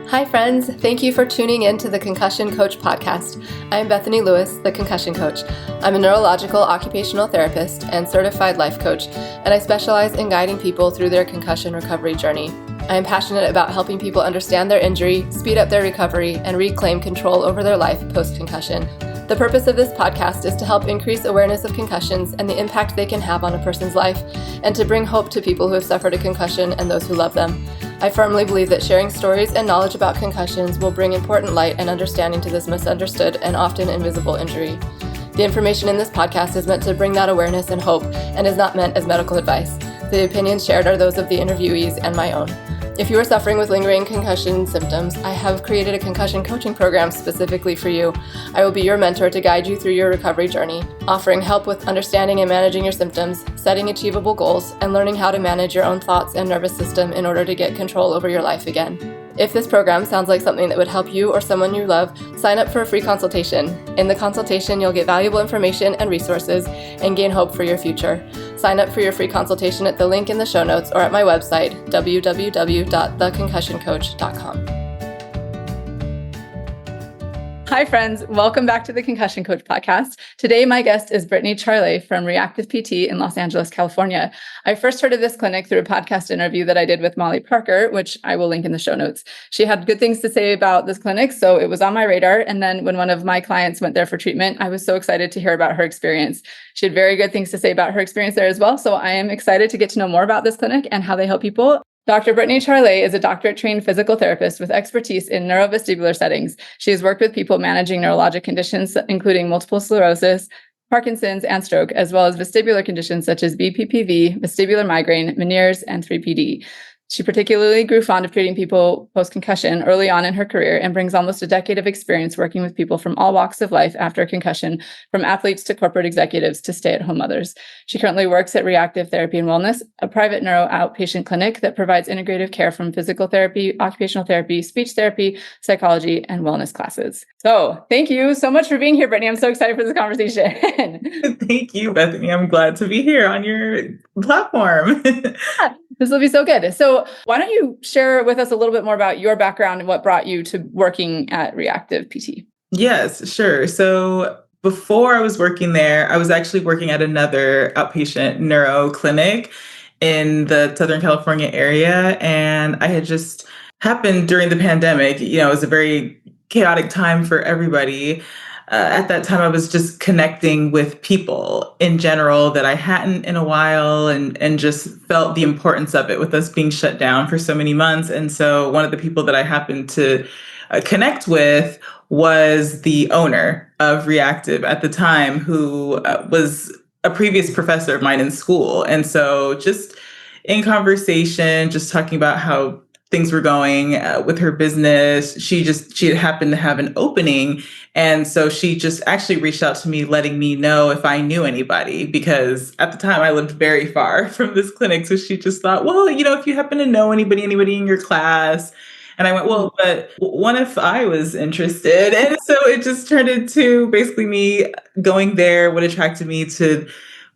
Hi, friends. Thank you for tuning in to the Concussion Coach podcast. I'm Bethany Lewis, the Concussion Coach. I'm a neurological occupational therapist and certified life coach, and I specialize in guiding people through their concussion recovery journey. I am passionate about helping people understand their injury, speed up their recovery, and reclaim control over their life post-concussion. The purpose of this podcast is to help increase awareness of concussions and the impact they can have on a person's life, and to bring hope to people who have suffered a concussion and those who love them. I firmly believe that sharing stories and knowledge about concussions will bring important light and understanding to this misunderstood and often invisible injury. The information in this podcast is meant to bring that awareness and hope and is not meant as medical advice. The opinions shared are those of the interviewees and my own. If you are suffering with lingering concussion symptoms, I have created a concussion coaching program specifically for you. I will be your mentor to guide you through your recovery journey, offering help with understanding and managing your symptoms, setting achievable goals, and learning how to manage your own thoughts and nervous system in order to get control over your life again. If this program sounds like something that would help you or someone you love, sign up for a free consultation. In the consultation, you'll get valuable information and resources and gain hope for your future. Sign up for your free consultation at the link in the show notes or at my website, www.theconcussioncoach.com. Hi, friends. Welcome back to the Concussion Coach podcast. Today, my guest is Brittni Charle from Reactive PT in Los Angeles, California. I first heard of this clinic through a podcast interview that I did with Molly Parker, which I will link in the show notes. She had good things to say about this clinic, so it was on my radar. And then when one of my clients went there for treatment, I was so excited to hear about her experience. She had very good things to say about her experience there as well. So I am excited to get to know more about this clinic and how they help people. Dr. Brittni Charle is a doctorate-trained physical therapist with expertise in neuro-vestibular settings. She has worked with people managing neurologic conditions, including multiple sclerosis, Parkinson's, and stroke, as well as vestibular conditions such as BPPV, vestibular migraine, Meniere's, and 3PD. She particularly grew fond of treating people post-concussion early on in her career and brings almost a decade of experience working with people from all walks of life after a concussion, from athletes to corporate executives to stay-at-home mothers. She currently works at Reactive Therapy and Wellness, a private neuro outpatient clinic that provides integrative care from physical therapy, occupational therapy, speech therapy, psychology, and wellness classes. So thank you so much for being here, Brittni. I'm so excited for this conversation. Thank you, Bethany. I'm glad to be here on your platform. This will be so good. So why don't you share with us a little bit more about your background and what brought you to working at Reactive PT? Yes, sure. So before I was working there, I was actually working at another outpatient neuro clinic in the Southern California area. And I had just happened during the pandemic. It was a very chaotic time for everybody. At that time, I was just connecting with people in general that I hadn't in a while, and just felt the importance of it with us being shut down for so many months. And so one of the people that I happened to connect with was the owner of Reactive at the time, who was a previous professor of mine in school. And so just in conversation, just talking about how things were going with her business, she had happened to have an opening. And so she just actually reached out to me, letting me know if I knew anybody, because at the time I lived very far from this clinic. So she just thought, well, if you happen to know anybody in your class. And I went, well, but what if I was interested? And so it just turned into basically me going there. What attracted me to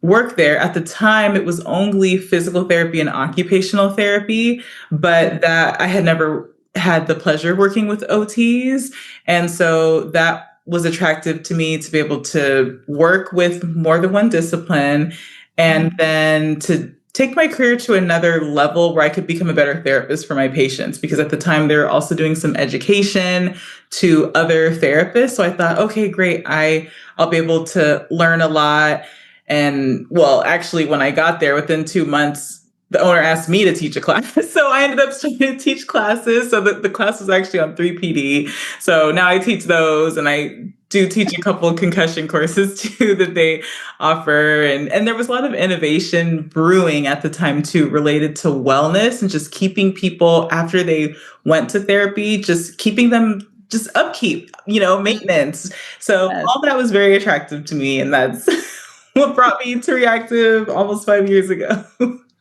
work there at the time, it was only physical therapy and occupational therapy, but that I had never had the pleasure of working with OTs. And so that was attractive to me, to be able to work with more than one discipline, and then to take my career to another level where I could become a better therapist for my patients, because at the time they were also doing some education to other therapists. So I thought, okay, great. I'll be able to learn a lot. And well, actually, when I got there, within 2 months, the owner asked me to teach a class. So I ended up starting to teach classes. So the class was actually on 3PD. So now I teach those, and I do teach a couple of concussion courses too that they offer. And there was a lot of innovation brewing at the time too, related to wellness and just keeping people after they went to therapy, just keeping them just upkeep, maintenance. So all that was very attractive to me. And that's what brought me to Reactive almost 5 years ago.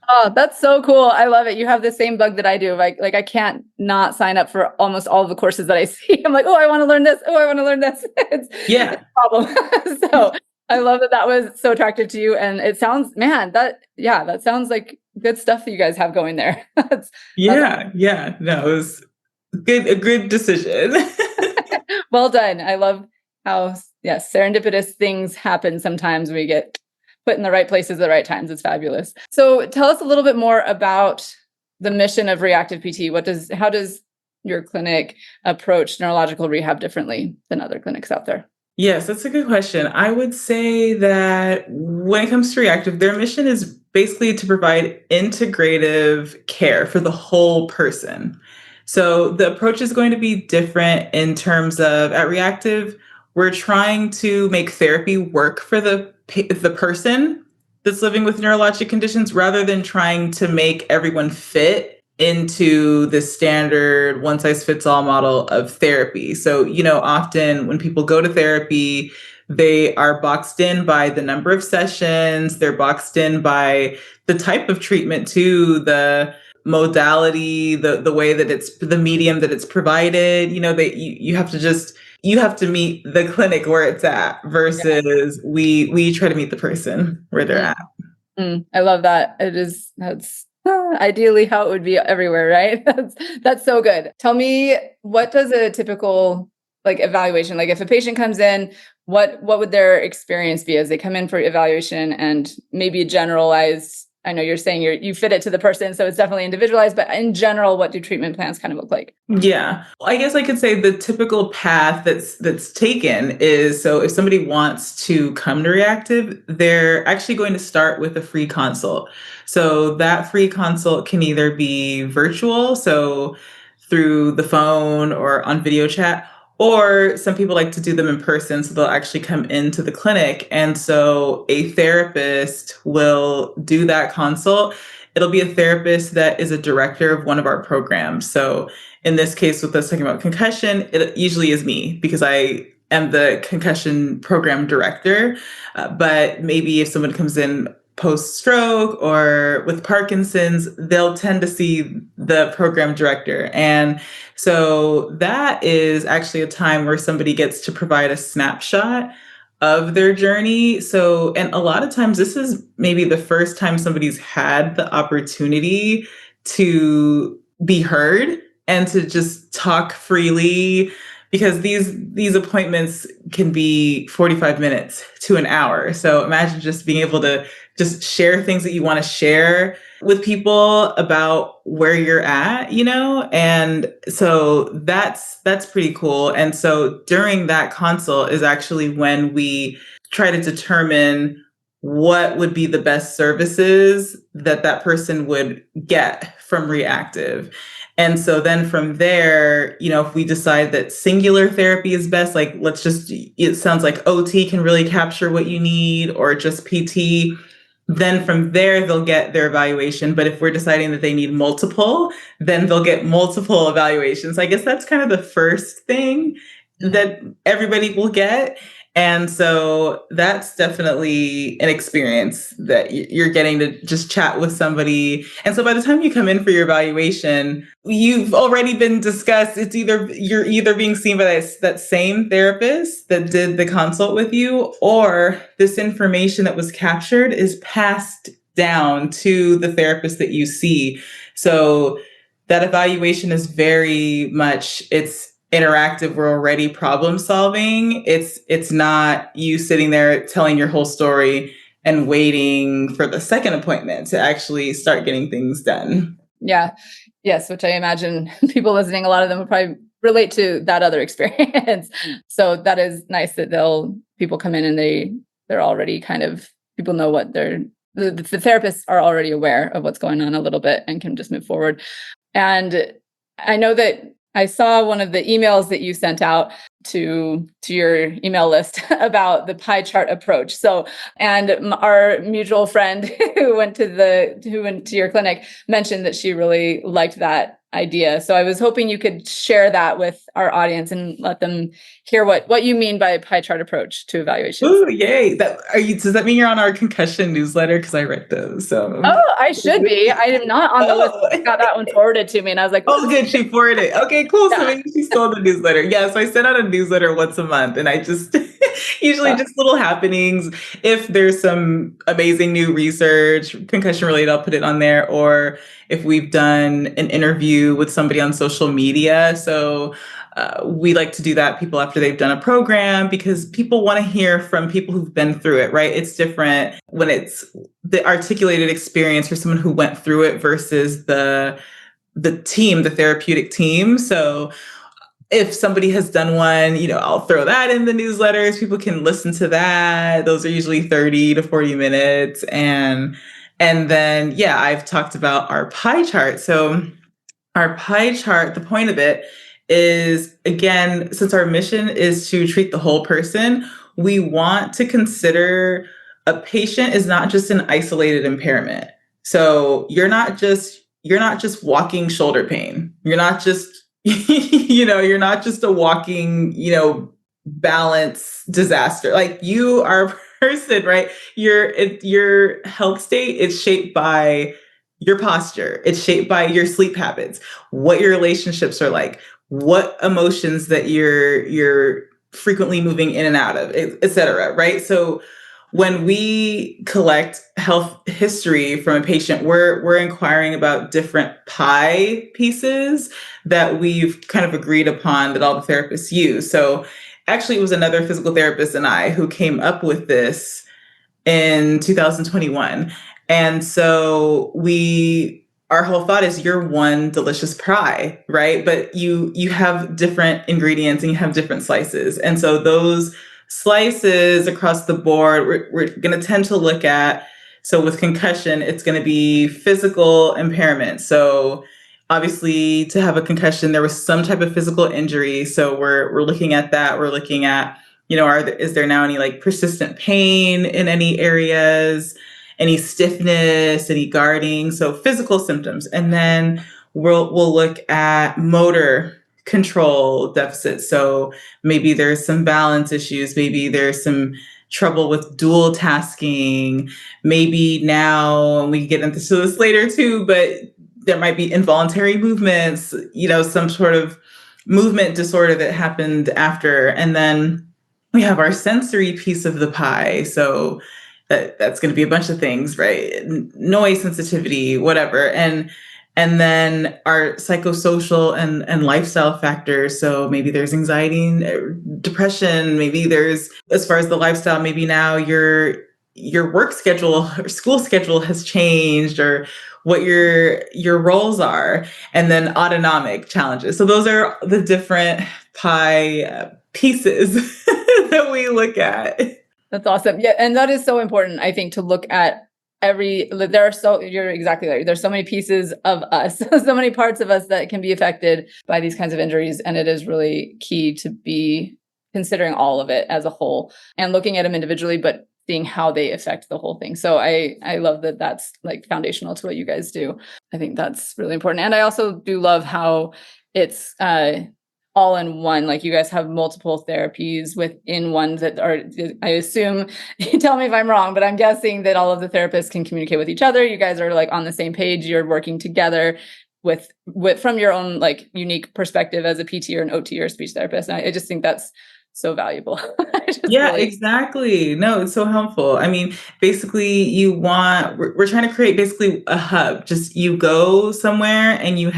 Oh, that's so cool. I love it. You have the same bug that I do. Like I can't not sign up for almost all of the courses that I see. I'm like, oh, I want to learn this. Oh, I want to learn this. It's a problem. So I love that was so attractive to you. And it sounds, that sounds like good stuff that you guys have going there. Yeah. No, a good decision. Well done. I love how, yes, serendipitous things happen sometimes. We get put in the right places at the right times. It's fabulous. So tell us a little bit more about the mission of Reactive PT. How does your clinic approach neurological rehab differently than other clinics out there? Yes, that's a good question. I would say that when it comes to Reactive, their mission is basically to provide integrative care for the whole person. So the approach is going to be different in terms of at Reactive, we're trying to make therapy work for the person that's living with neurologic conditions rather than trying to make everyone fit into the standard one size fits all model of therapy. So, often when people go to therapy, they are boxed in by the number of sessions, they're boxed in by the type of treatment too, the modality, the way that it's the medium that it's provided, that you have to meet the clinic where it's at versus we try to meet the person where they're at. I love that. That's ideally how it would be everywhere, right? That's so good. Tell me, what does a typical evaluation, if a patient comes in, what would their experience be as they come in for evaluation, and maybe a generalized, I know you're saying you fit it to the person, so it's definitely individualized, but in general, what do treatment plans kind of look like? Yeah. I guess I could say the typical path that's taken is, so if somebody wants to come to Reactive, they're actually going to start with a free consult. So that free consult can either be virtual, so through the phone or on video chat, or some people like to do them in person, so they'll actually come into the clinic. And so a therapist will do that consult. It'll be a therapist that is a director of one of our programs. So in this case, with us talking about concussion, it usually is me because I am the Concussion Program Director. But maybe if someone comes in post-stroke or with Parkinson's, they'll tend to see the program director. And so that is actually a time where somebody gets to provide a snapshot of their journey. So, and a lot of times this is maybe the first time somebody's had the opportunity to be heard and to just talk freely, because these appointments can be 45 minutes to an hour. So imagine just being able to just share things that you want to share with people about where you're at, And so that's pretty cool. And so during that consult is actually when we try to determine what would be the best services that person would get from Reactive. And so then from there, if we decide that singular therapy is best, it sounds like OT can really capture what you need, or just PT, then from there, they'll get their evaluation. But if we're deciding that they need multiple, then they'll get multiple evaluations. I guess that's kind of the first thing that everybody will get. And so that's definitely an experience that you're getting to just chat with somebody. And so by the time you come in for your evaluation, you've already been discussed. You're either being seen by that same therapist that did the consult with you, or this information that was captured is passed down to the therapist that you see. So that evaluation is very much, it's interactive. We're already problem solving. It's not you sitting there telling your whole story and waiting for the second appointment to actually start getting things done. Yeah. Yes, which I imagine people listening, a lot of them would probably relate to that other experience. So that is nice that people come in and they're already people know what the therapists are already aware of what's going on a little bit and can just move forward. And I know that I saw one of the emails that you sent out to your email list about the pie chart approach. So, and our mutual friend who went to your clinic mentioned that she really liked that idea. So I was hoping you could share that with our audience and let them hear what you mean by a pie chart approach to evaluation. Ooh, yay. Does that mean you're on our concussion newsletter? Because I read those. So. Oh, I should be. I am not on the list. I got that one forwarded to me and I was like, oh, good. She forwarded it. Okay, cool. Yeah. So maybe she's still in the newsletter. Yeah, so I send out a newsletter once a month, and I just Usually just little happenings. If there's some amazing new research, concussion related, I'll put it on there. Or if we've done an interview with somebody on social media. So we like to do that, people after they've done a program, because people want to hear from people who've been through it, right? It's different when it's the articulated experience for someone who went through it versus the team, the therapeutic team. So if somebody has done one, I'll throw that in the newsletters. People can listen to that. Those are usually 30 to 40 minutes. And then, yeah, I've talked about our pie chart. So our pie chart, the point of it is, again, since our mission is to treat the whole person, we want to consider a patient is not just an isolated impairment. So you're not just walking shoulder pain. You're not just, you're not just a walking, balance disaster. Like, you are a person, right? Your health state is shaped by your posture. It's shaped by your sleep habits, what your relationships are like, what emotions that you're frequently moving in and out of, et cetera, right? So when we collect health history from a patient, we're inquiring about different pie pieces that we've kind of agreed upon that all the therapists use. So actually, it was another physical therapist and I who came up with this in 2021. And so our whole thought is, you're one delicious pie, right? But you have different ingredients and you have different slices. And so those slices across the board, we're going to tend to look at. So with concussion, it's going to be physical impairment. So obviously, to have a concussion, there was some type of physical injury. So we're looking at that. We're looking at, is there now any like persistent pain in any areas, any stiffness, any guarding? So physical symptoms. And then we'll look at motor control deficits. So maybe there's some balance issues. Maybe there's some trouble with dual tasking. Maybe now, and we can get into this later too, but there might be involuntary movements, some sort of movement disorder that happened after. And then we have our sensory piece of the pie. So that's going to be a bunch of things, right? Noise sensitivity, whatever. And then our psychosocial and lifestyle factors. So maybe there's anxiety and depression. Maybe there's, as far as the lifestyle, maybe now your work schedule or school schedule has changed, or what your roles are. And then autonomic challenges. So those are the different pie pieces that we look at. That's awesome. Yeah. And that is so important, I think, to look at you're exactly right. There's so many pieces of us, so many parts of us that can be affected by these kinds of injuries. And it is really key to be considering all of it as a whole and looking at them individually, but seeing how they affect the whole thing. So I love that that's like foundational to what you guys do. I think that's really important. And I also do love how it's all in one. Like, you guys have multiple therapies within one that are, I assume, tell me if I'm wrong, but I'm guessing that all of the therapists can communicate with each other. You guys are like on the same page. You're working together with from your own like unique perspective as a PT or an OT or a speech therapist. And I just think that's so valuable. Exactly. No, it's so helpful. I mean, basically we're trying to create basically a hub. Just, you go somewhere and you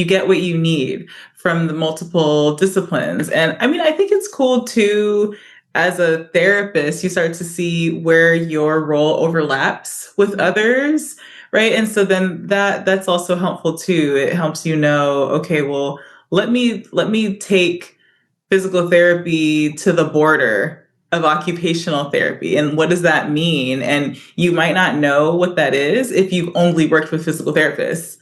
get what you need from the multiple disciplines. And I mean, I think it's cool too, as a therapist, you start to see where your role overlaps with others, right? And so then that's also helpful too. It helps okay, well, let me take physical therapy to the border of occupational therapy. And what does that mean? And you might not know what that is if you've only worked with physical therapists.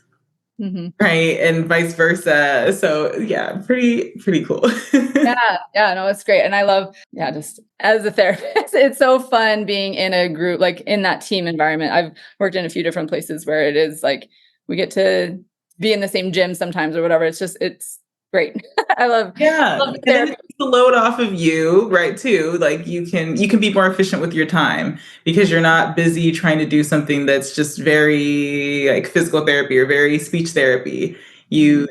Mm-hmm. Right. And vice versa. So yeah, pretty cool. Yeah, no, it's great. And I love, just as a therapist, it's so fun being in a group, like in that team environment. I've worked in a few different places where it is like, we get to be in the same gym sometimes or whatever. It's great. I love the and then it takes the load off of you, right? Too. Like, you can be more efficient with your time because you're not busy trying to do something that's just very like physical therapy or very speech therapy. You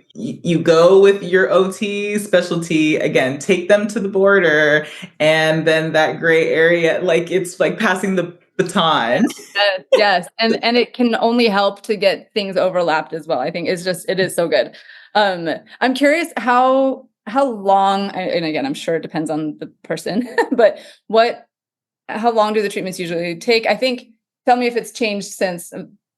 go with your OT specialty, again, take them to the border, and then that gray area, like it's like passing the baton. Yes. And it can only help to get things overlapped as well. I think it is so good. I'm curious how long, and again, I'm sure it depends on the person, but how long do the treatments usually take? I think, tell me if it's changed since.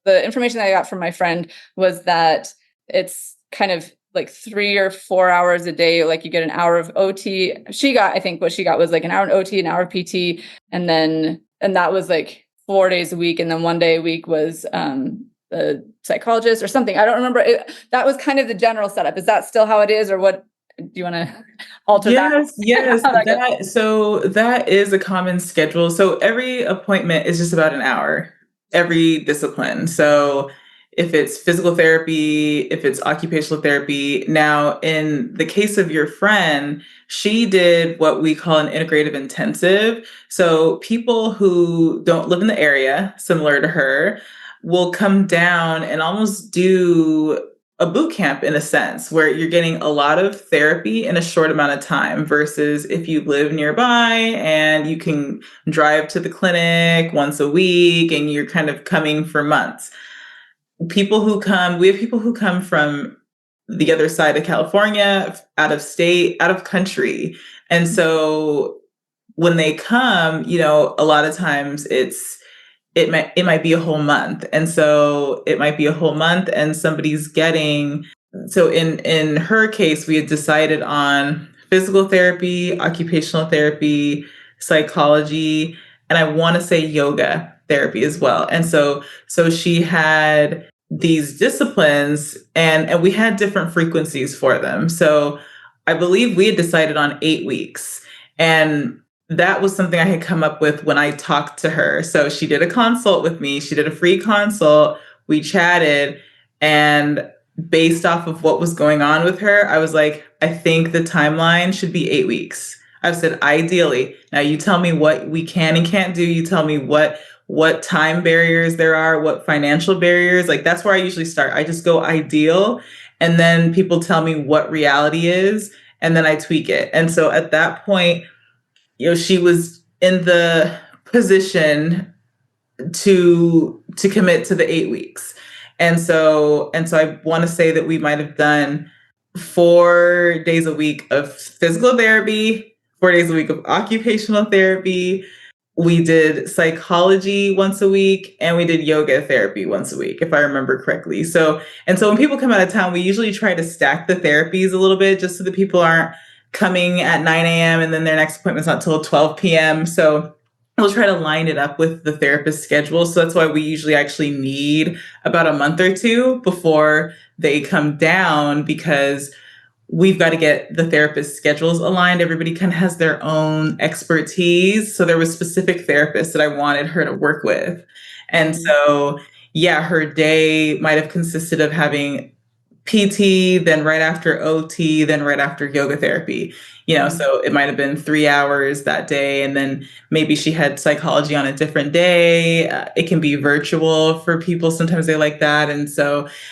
The information that I got from my friend was that it's kind of like 3 or 4 hours a day. Like you get an hour of OT. I think what she got was like an hour of OT, an hour of PT. And that was like 4 days a week. And then 1 day a week was the psychologist or something. I don't remember. That was kind of the general setup. Is that still how it is, or what? Do you want to alter that? Yes. So that is a common schedule. So every appointment is just about an hour, every discipline. So if it's physical therapy, if it's occupational therapy. Now, in the case of your friend, she did what we call an integrative intensive. So people who don't live in the area, similar to her, will come down and almost do a boot camp in a sense, where you're getting a lot of therapy in a short amount of time versus if you live nearby and you can drive to the clinic once a week and you're kind of coming for months. We have people who come from the other side of California, out of state, out of country. And so when they come, a lot of times it might be a whole month. And so it might be a whole month and somebody's getting, so in her case, we had decided on physical therapy, occupational therapy, psychology, and I want to say yoga therapy as well. And so she had these disciplines and we had different frequencies for them. So I believe we had decided on 8 weeks. And that was something I had come up with when I talked to her. So she did a consult with me. She did a free consult. We chatted. And based off of what was going on with her, I was like, I think the timeline should be 8 weeks. I've said, ideally. Now you tell me what we can and can't do. You tell me what time barriers there are, what financial barriers. Like that's where I usually start. I just go ideal. And then people tell me what reality is. And then I tweak it. And so at that point, she was in the position to commit to the 8 weeks. And so I want to say that we might have done 4 days a week of physical therapy, 4 days a week of occupational therapy. We did psychology once a week and we did yoga therapy once a week, if I remember correctly. So when people come out of town, we usually try to stack the therapies a little bit just so that people aren't coming at 9 a.m. and then their next appointment's not till 12 p.m. So we'll try to line it up with the therapist schedule. So that's why we usually actually need about a month or two before they come down, because we've got to get the therapist schedules aligned. Everybody kind of has their own expertise. So there was specific therapists that I wanted her to work with. And so, her day might have consisted of having PT, then right after OT, then right after yoga therapy. So it might have been 3 hours that day. And then maybe she had psychology on a different day. It can be virtual for people. Sometimes they like that. And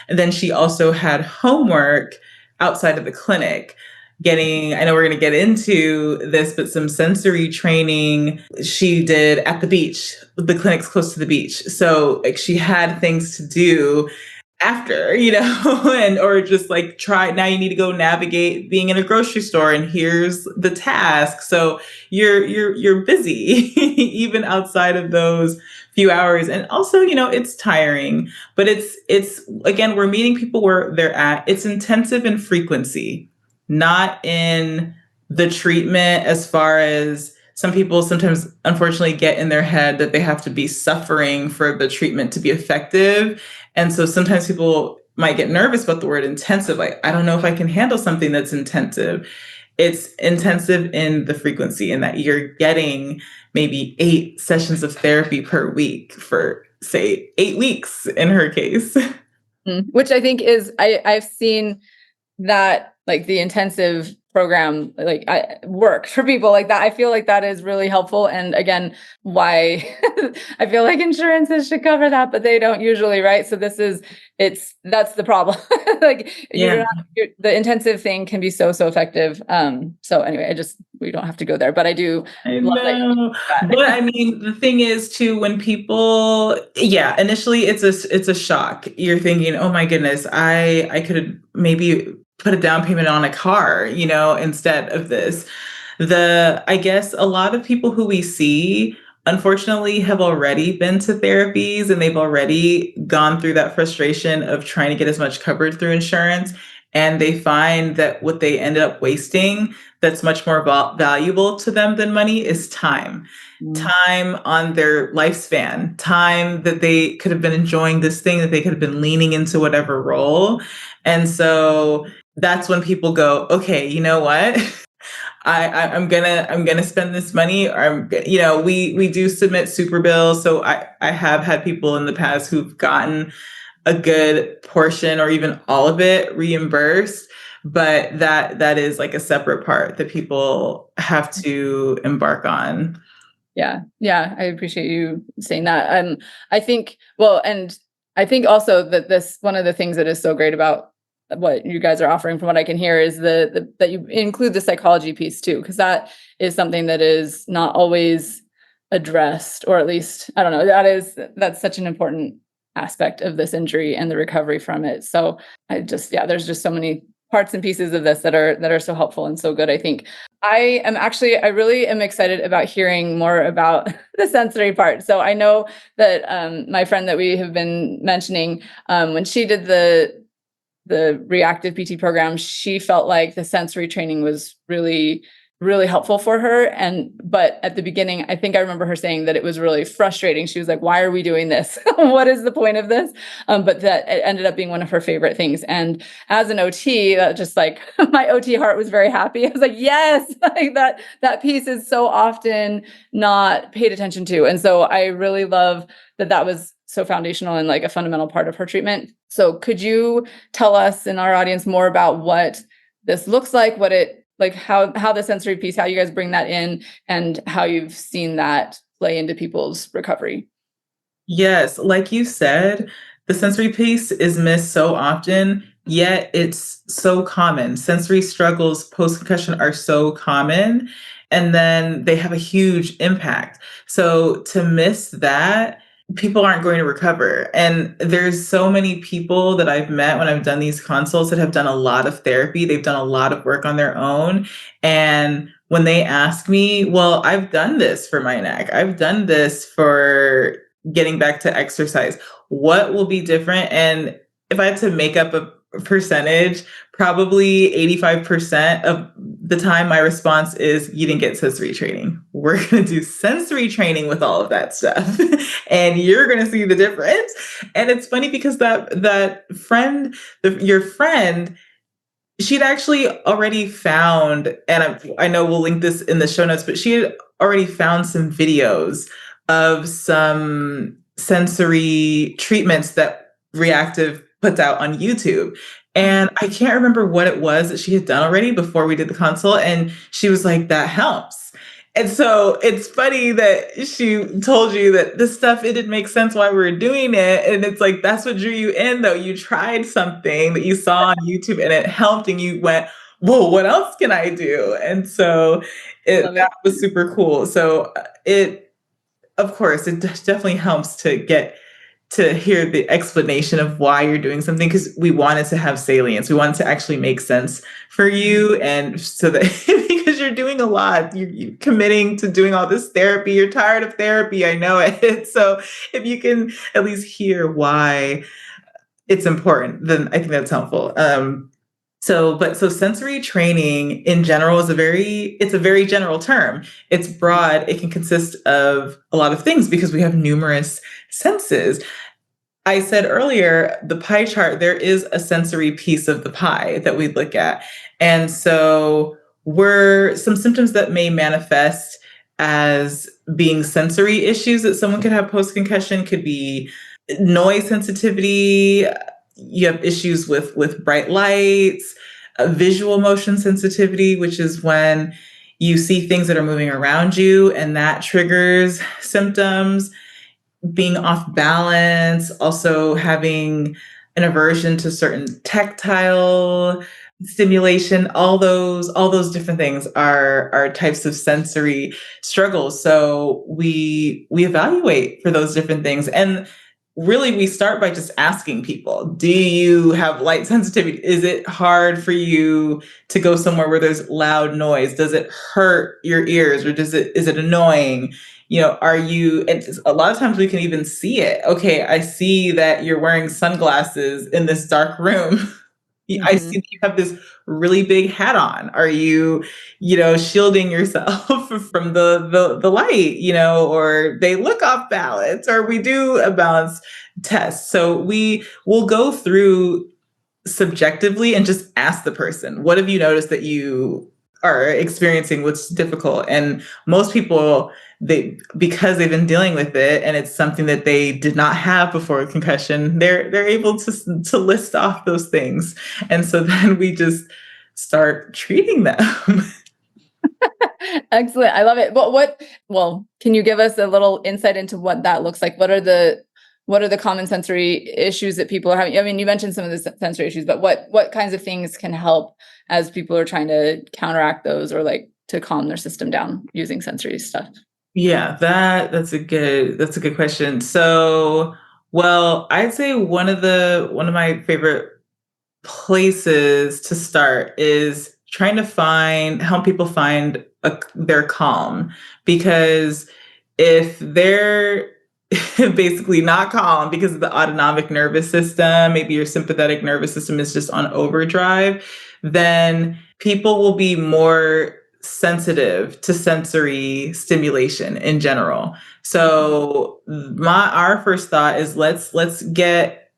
then she also had homework outside of the clinic. I know we're going to get into this, but some sensory training she did at the beach. The clinic's close to the beach. So like she had things to do after, or just like try, now you need to go navigate being in a grocery store and here's the task. So you're busy even outside of those few hours. And also, it's tiring, but it's again, we're meeting people where they're at. It's intensive in frequency, not in the treatment, as far as some people sometimes unfortunately get in their head that they have to be suffering for the treatment to be effective. And so sometimes people might get nervous about the word intensive. Like, I don't know if I can handle something that's intensive. It's intensive in the frequency, in that you're getting maybe 8 sessions of therapy per week for, say, 8 weeks in her case. Which I think is, I've seen that, like the intensive program work for people like that. I feel like that is really helpful. And again, why I feel like insurances should cover that, but they don't usually, right? So that's the problem. Yeah. The intensive thing can be so effective. So anyway, we don't have to go there, but I do I love know. that. But I mean, the thing is too, when people, initially it's a shock. You're thinking, oh my goodness, I could have maybe put a down payment on a car, instead of this. I guess a lot of people who we see, unfortunately, have already been to therapies and they've already gone through that frustration of trying to get as much coverage through insurance. And they find that what they ended up wasting that's much more valuable to them than money is time. Time on their lifespan, time that they could have been enjoying this thing, that they could have been leaning into whatever role. And so that's when people go, okay, you know what? I'm gonna spend this money. Or we do submit super bills. So I have had people in the past who've gotten a good portion or even all of it reimbursed. But that is like a separate part that people have to embark on. Yeah. I appreciate you saying that. I think also that one of the things that is so great about what you guys are offering, from what I can hear, is that you include the psychology piece too, because that is something that is not always addressed, or at least, I don't know, that's such an important aspect of this injury and the recovery from it. So there's just so many parts and pieces of this that are so helpful and so good. I think I really am excited about hearing more about the sensory part. So I know that my friend that we have been mentioning, when she did the Reactive PT program, she felt like the sensory training was really, really helpful for her. But at the beginning, I think I remember her saying that it was really frustrating. She was like, why are we doing this? What is the point of this? But that it ended up being one of her favorite things. And as an OT, that just like my OT heart was very happy. I was like, yes, like that piece is so often not paid attention to. And so I really love that was so foundational and like a fundamental part of her treatment. So could you tell us and our audience more about what this looks like, how the sensory piece, how you guys bring that in, and how you've seen that play into people's recovery? Yes, like you said, the sensory piece is missed so often, yet it's so common. Sensory struggles post-concussion are so common, and then they have a huge impact. So to miss that, people aren't going to recover. And there's so many people that I've met when I've done these consults that have done a lot of therapy. They've done a lot of work on their own. And when they ask me, well, I've done this for my neck, I've done this for getting back to exercise, what will be different? And if I had to make up a percentage, probably 85% of the time my response is, you didn't get sensory training. We're going to do sensory training with all of that stuff and you're going to see the difference. And it's funny because that friend, your friend, she'd actually already found, and I know we'll link this in the show notes, but she had already found some videos of some sensory treatments that Reactive puts out on YouTube. And I can't remember what it was that she had done already before we did the consult. And she was like, that helps. And so it's funny that she told you that this stuff, it didn't make sense why we were doing it. And it's like, that's what drew you in, though. You tried something that you saw on YouTube and it helped, and you went, whoa, what else can I do? And so that was super cool. So of course, it definitely helps to hear the explanation of why you're doing something, because we wanted to have salience. We wanted to actually make sense for you. And so that because you're doing a lot, you're committing to doing all this therapy, you're tired of therapy. I know it. So if you can at least hear why it's important, then I think that's helpful. So sensory training in general is it's a very general term. It's broad. It can consist of a lot of things because we have numerous senses. I said earlier, the pie chart, there is a sensory piece of the pie that we look at. And so some symptoms that may manifest as being sensory issues that someone could have post-concussion could be noise sensitivity. You have issues with bright lights, visual motion sensitivity, which is when you see things that are moving around you and that triggers symptoms. Being off balance, also having an aversion to certain tactile stimulation, all those different things are types of sensory struggles. So we evaluate for those different things. And really we start by just asking people, do you have light sensitivity? Is it hard for you to go somewhere where there's loud noise? Does it hurt your ears, or is it annoying? Are you, and a lot of times we can even see it. Okay, I see that you're wearing sunglasses in this dark room. I see that you have this really big hat on. Are you, shielding yourself from the light, or they look off balance, or we do a balance test. So we will go through subjectively and just ask the person, what have you noticed that you are experiencing what's difficult? And most people, because they've been dealing with it and it's something that they did not have before a concussion, they're able to list off those things. And so then we just start treating them. Excellent. I love it. Well, can you give us a little insight into what that looks like? What are the common sensory issues that people are having? I mean, you mentioned some of the sensory issues, but what kinds of things can help as people are trying to counteract those, or like to calm their system down using sensory stuff? Yeah, that's a good question. So, well, I'd say one of my favorite places to start is trying to help people find their calm, because if they're basically not calm because of the autonomic nervous system, maybe your sympathetic nervous system is just on overdrive, then people will be more sensitive to sensory stimulation in general. So our first thought is let's get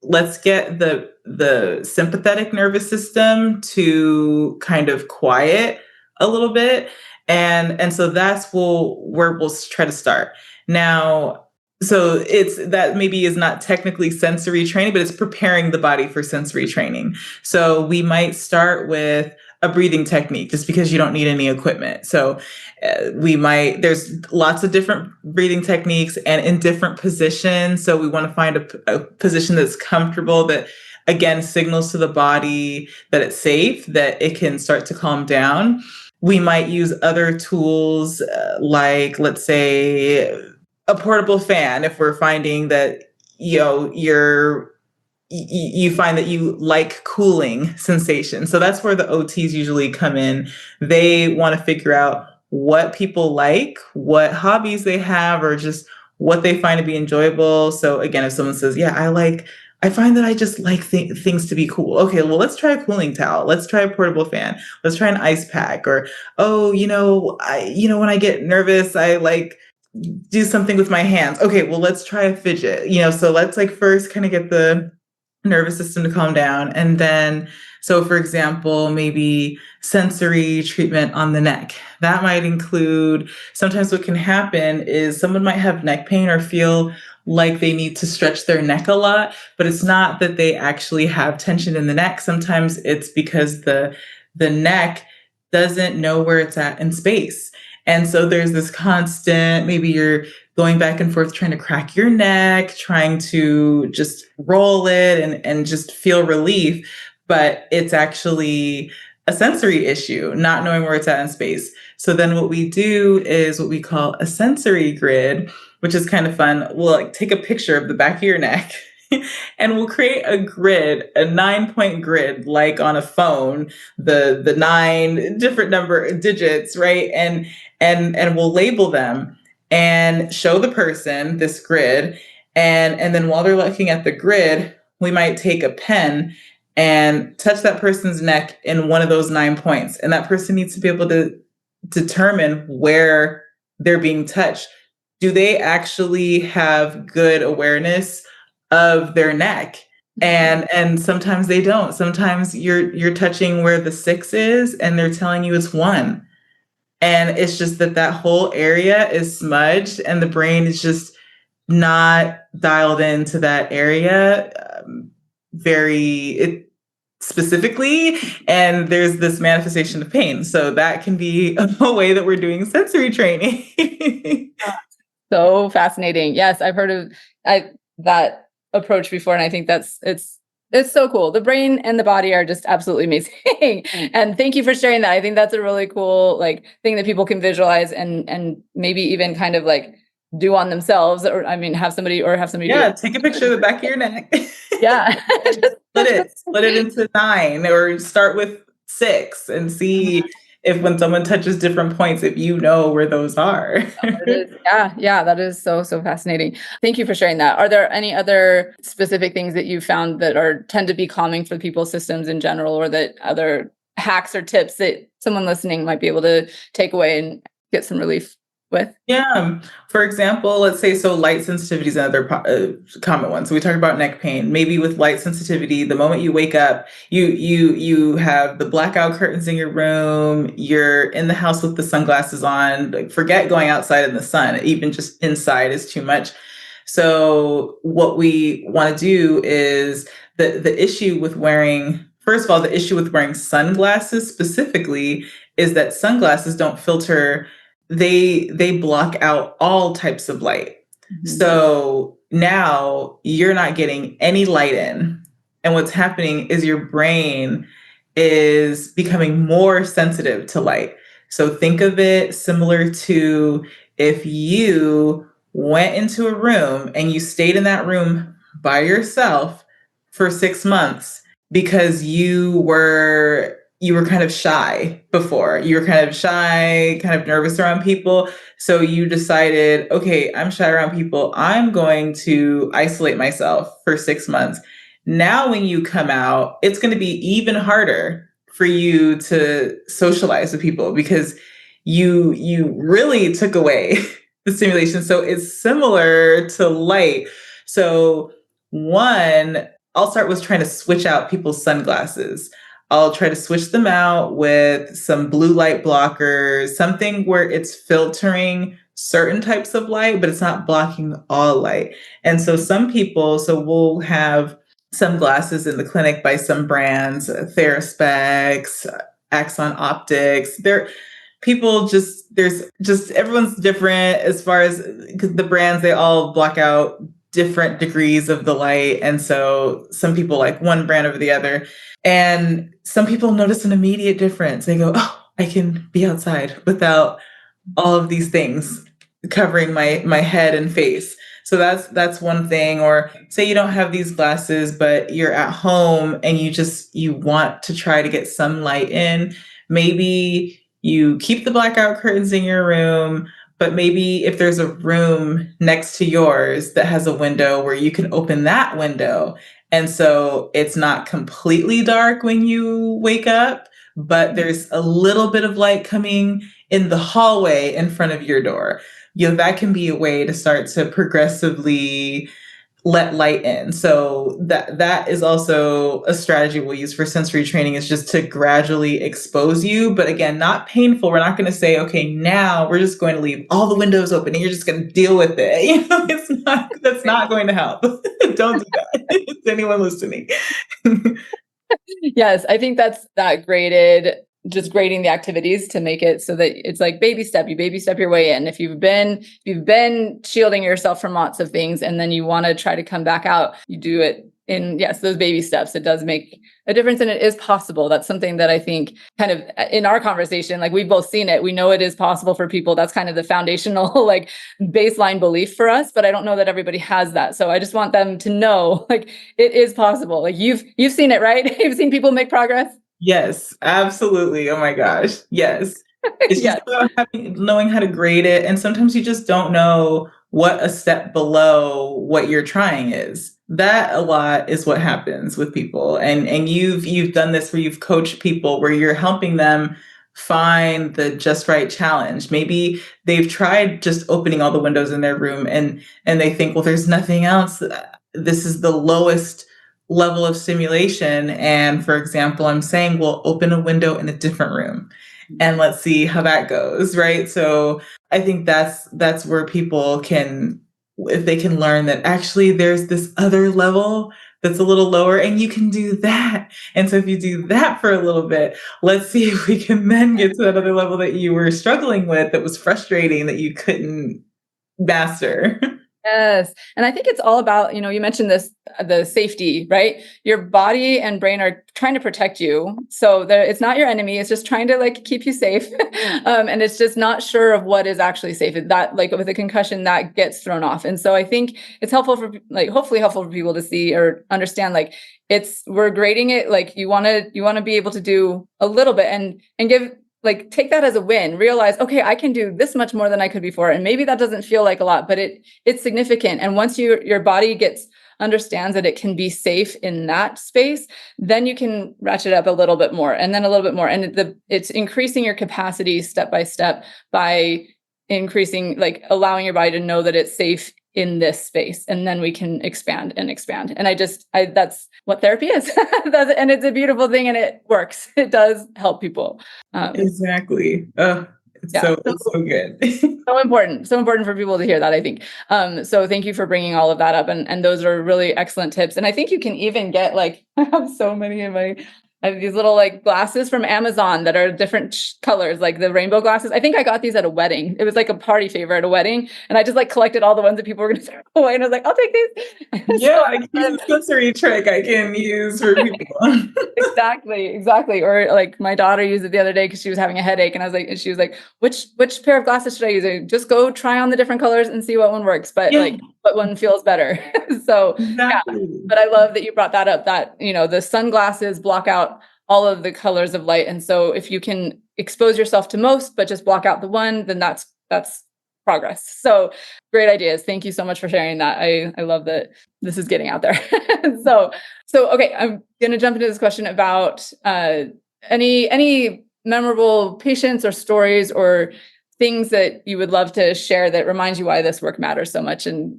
the sympathetic nervous system to kind of quiet a little bit, and so that's where we'll try to start. Now, so it's that maybe is not technically sensory training, but it's preparing the body for sensory training. So we might start with a breathing technique, just because you don't need any equipment. So there's lots of different breathing techniques and in different positions. So we want to find a position that's comfortable, that again signals to the body that it's safe, that it can start to calm down. We might use other tools, like, let's say, a portable fan, if we're finding that you find that you like cooling sensation. So that's where the OTs usually come in. They want to figure out what people like, what hobbies they have, or just what they find to be enjoyable. So again, if someone says, yeah, I find that I just like things to be cool. Okay, well, let's try a cooling towel. Let's try a portable fan. Let's try an ice pack. Or, oh, when I get nervous, I like do something with my hands. Okay, well, let's try a fidget. So let's like first kind of get the nervous system to calm down. And then, so for example, maybe sensory treatment on the neck. That might include, sometimes what can happen is someone might have neck pain or feel like they need to stretch their neck a lot, but it's not that they actually have tension in the neck. Sometimes it's because the neck doesn't know where it's at in space. And so there's this constant, maybe you're going back and forth trying to crack your neck, trying to just roll it and just feel relief. But it's actually a sensory issue, not knowing where it's at in space. So then what we do is what we call a sensory grid, which is kind of fun. We'll like take a picture of the back of your neck and we'll create a grid, a 9-point grid, like on a phone, the 9 different number digits, right? And we'll label them and show the person this grid. And then while they're looking at the grid, we might take a pen and touch that person's neck in one of those 9 points. And that person needs to be able to determine where they're being touched. Do they actually have good awareness of their neck? And sometimes they don't. Sometimes you're touching where the 6 is and they're telling you it's 1. And it's just that whole area is smudged and the brain is just not dialed into that area. specifically, and there's this manifestation of pain. So that can be a way that we're doing sensory training. So fascinating. Yes, I've heard of that approach before, and I think it's so cool. The brain and the body are just absolutely amazing. And thank you for sharing that. I think that's a really cool thing that people can visualize and maybe even kind of do on themselves, or have somebody Yeah, take a picture of the back of your neck. Yeah. split it into 9, or start with 6 and see if when someone touches different points, if you know where those are. Yeah, that is so fascinating. Thank you for sharing that. Are there any other specific things that you found that tend to be calming for people's systems in general, or that other hacks or tips that someone listening might be able to take away and get some relief with? Yeah. For example, let's say, so light sensitivity is another common one. So we talked about neck pain. Maybe with light sensitivity, the moment you wake up, you have the blackout curtains in your room. You're in the house with the sunglasses on. Forget going outside in the sun. Even just inside is too much. So what we want to do is the issue with wearing. First of all, the issue with wearing sunglasses specifically is that sunglasses don't filter. They block out all types of light. Mm-hmm. So now you're not getting any light in. And what's happening is your brain is becoming more sensitive to light. So think of it similar to if you went into a room and you stayed in that room by yourself for 6 months because you were kind of shy before. You were kind of shy, kind of nervous around people. So you decided, okay, I'm shy around people. I'm going to isolate myself for 6 months. Now, when you come out, it's going to be even harder for you to socialize with people because you really took away the stimulation. So it's similar to light. So one, I'll start with trying to switch out people's sunglasses. I'll try to switch them out with some blue light blockers, something where it's filtering certain types of light, but it's not blocking all light. And so we'll have some glasses in the clinic by some brands, Theraspecs, Axon Optics. Everyone's different as far as, because the brands, they all block out different degrees of the light. And so some people like one brand over the other. And some people notice an immediate difference. They go, oh, I can be outside without all of these things covering my head and face. So that's one thing. Or say you don't have these glasses, but you're at home and you want to try to get some light in. Maybe you keep the blackout curtains in your room, but maybe if there's a room next to yours that has a window where you can open that window. And so it's not completely dark when you wake up, but there's a little bit of light coming in the hallway in front of your door. That can be a way to start to progressively let light in. So that is also a strategy we'll use for sensory training, is just to gradually expose you. But again, not painful. We're not going to say, okay, now we're just going to leave all the windows open and you're just going to deal with it. That's not going to help. Don't do that. Anyone listening. Yes, I think that's just grading the activities to make it so that it's like baby step. You baby step your way in. If you've been shielding yourself from lots of things and then you want to try to come back out, you do it in, those baby steps. It does make a difference and it is possible. That's something that I think kind of in our conversation, we've both seen it. We know it is possible for people. That's kind of the foundational, baseline belief for us, but I don't know that everybody has that. So I just want them to know, it is possible. You've seen it, right? You've seen people make progress. Yes, absolutely. Oh my gosh. Yes. It's just about knowing how to grade it. And sometimes you just don't know what a step below what you're trying is. That a lot is what happens with people. And you've done this where you've coached people where you're helping them find the just right challenge. Maybe they've tried just opening all the windows in their room and they think, well, there's nothing else. This is the lowest level of stimulation. And for example, I'm saying, well, open a window in a different room and let's see how that goes. Right. So I think that's where people can, if they can learn that actually there's this other level that's a little lower, and you can do that. And so if you do that for a little bit, let's see if we can then get to that other level that you were struggling with, that was frustrating, that you couldn't master. Yes. And I think it's all about, you mentioned this, the safety, right? Your body and brain are trying to protect you. So it's not your enemy. It's just trying to like keep you safe. And it's just not sure of what is actually safe. That like with a concussion that gets thrown off. And so I think it's helpful for hopefully helpful for people to see or understand, like we're grading it. Like you want to be able to do a little bit and give, like, take that as a win, realize, okay, I can do this much more than I could before. And maybe that doesn't feel like a lot, but it's significant. And once your body understands that it can be safe in that space, then you can ratchet up a little bit more and then a little bit more. And it's increasing your capacity step by step by increasing, like allowing your body to know that it's safe in this space, and then we can expand and expand. And that's what therapy is. And it's a beautiful thing, and it works. It does help people. Exactly. It's so good. So important for people to hear that, I think. So thank you for bringing all of that up. And those are really excellent tips. And I think you can even get I have so many I have these little glasses from Amazon that are different colors, like the rainbow glasses. I think I got these at a wedding. It was like a party favor at a wedding. And I just collected all the ones that people were going to throw away. And I was like, I'll take these. Yeah, a sensory trick I can use for people. Exactly. Or my daughter used it the other day because she was having a headache. And she was like, which pair of glasses should I use? Just go try on the different colors and see what one works. But what one feels better. So exactly. Yeah. But I love that you brought that up, that, the sunglasses block out all of the colors of light. And so if you can expose yourself to most, but just block out the one, then that's progress. So great ideas. Thank you so much for sharing that. I love that this is getting out there. So okay, I'm going to jump into this question about any memorable patients or stories or things that you would love to share that reminds you why this work matters so much, and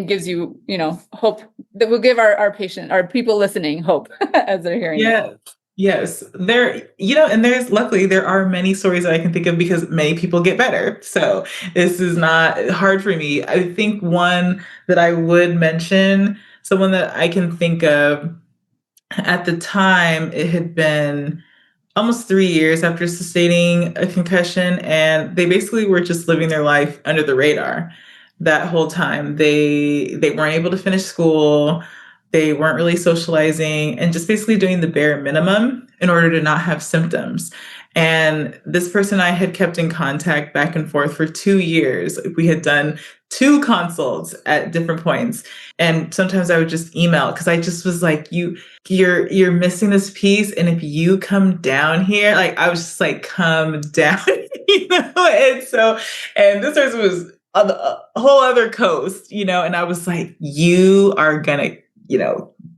gives you, hope, that will give our people listening hope as they're hearing it. Yes, luckily there are many stories that I can think of because many people get better. So this is not hard for me. I think one that I would mention, someone that I can think of at the time, it had been almost 3 years after sustaining a concussion, and they basically were just living their life under the radar that whole time. They weren't able to finish school. They weren't really socializing, and just basically doing the bare minimum in order to not have symptoms. And this person I had kept in contact back and forth for 2 years. We had done 2 consults at different points. And sometimes I would just email because I just was like, you're missing this piece. And if you come down here, I was just like, come down, and this person was on the whole other coast, and I was like, you are gonna,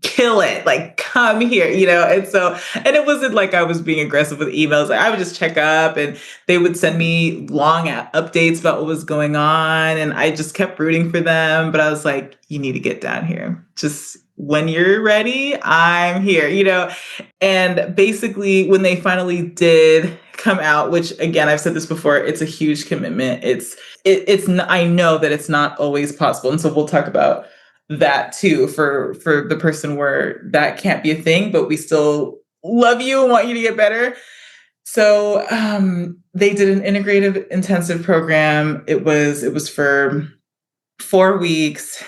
kill it, come here, and it wasn't like I was being aggressive with emails. I would just check up, and they would send me long updates about what was going on, and I just kept rooting for them. But I was like, you need to get down here. Just when you're ready, I'm here, and basically when they finally did come out, which again, I've said this before, it's a huge commitment. I know that it's not always possible. And so we'll talk about that too for the person where that can't be a thing, but we still love you and want you to get better. So they did an integrative intensive program. It was for 4 weeks.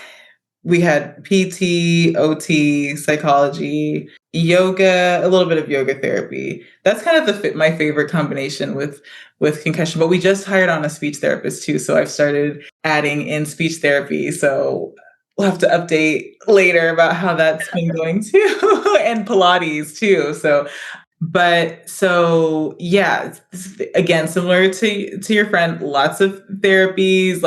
We had PT, OT, psychology, yoga, a little bit of yoga therapy. That's kind of my favorite combination with concussion. But we just hired on a speech therapist too, so I've started adding in speech therapy. So we'll have to update later about how that's been going too, and Pilates too. So yeah, again, similar to your friend, lots of therapies,